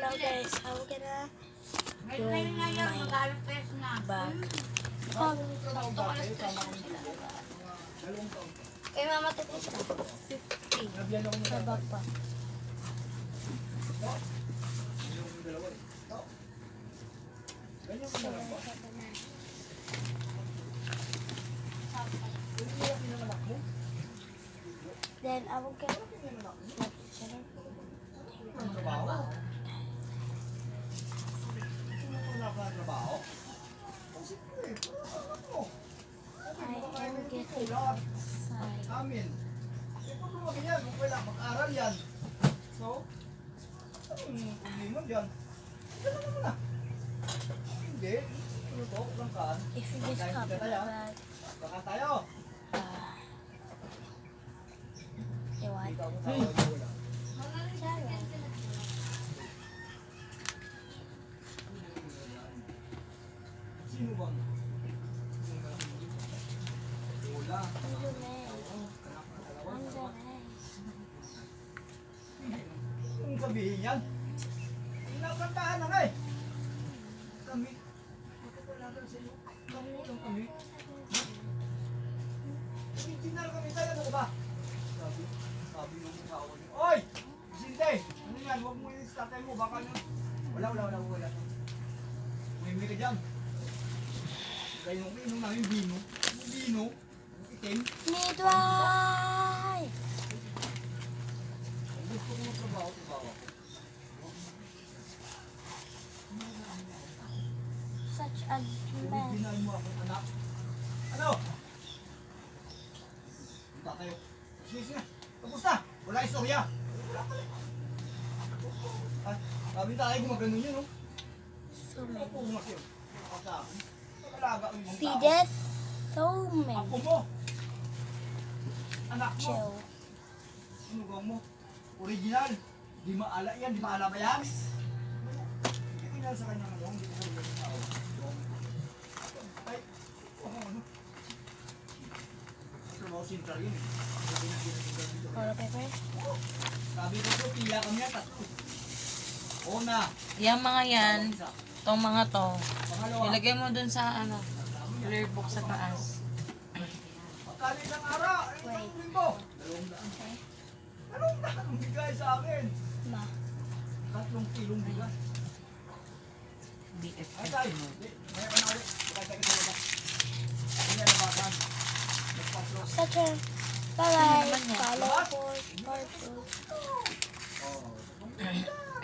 Hello guys, how can I do my bag? Kay mama tapos na. 50. Sa bag pa. Then I will get Amin. Kung lumaki yan, kung wala, mag-aral yan. So, anong problema dyan? Diyan naman na. Hindi. Ano to? Ulang kaan. if you just copy the bag. Baka tayo. What? Ikaw mo tayo. Wala. Sino bang? Wala. Kung sabihin yan, pinakantahan na nga eh. Kami. Wala lang sa iyo. Kami lang kami. Original kami tayo. Ano ba? Sabi ng mukha ko. Oy! Sinte! Ano yan? Huwag mo yung statay mo. Baka nyo. Wala. Umimi ka dyan. Kaya yung inom namin bino. Bino. Itim. Midwife! Gusto ko magtrabaho. Such a mess. Original mo akong anak. Ano? Punta tayo. Sige. Tapos na. Wala istorya. Wala pala. Ay, sabi tayo gumagano yun, no? So many. Ako umakyo. Sa akin. Pag-alaga ko yung tao. Feedeth so many. Ako mo. Anak mo. Chill. Sinugaw mo. Original. Di maala yan. Di maala ba yan? Hindi ko yan sa kanya nga Hindi ko sa kanya tao. Ay. Ano? Trabaho sentral yun. Color paper? Sabi ko po, pila kami yan. Una. Yung mga yan, tong mga to, Pangalawa. ilagay mo dun sa ano, clear book sa taas. Magkano isang araw? Ay, isang linggo. 200. 200 ang bigay sa akin. Ma. 3 kilong bigas. BFF. Ay, tayo. May pa na ulit. Bakit tayo sa Hindi na nabasan. Nagpasok. Such a bye-bye. Follow for part 2. Oh.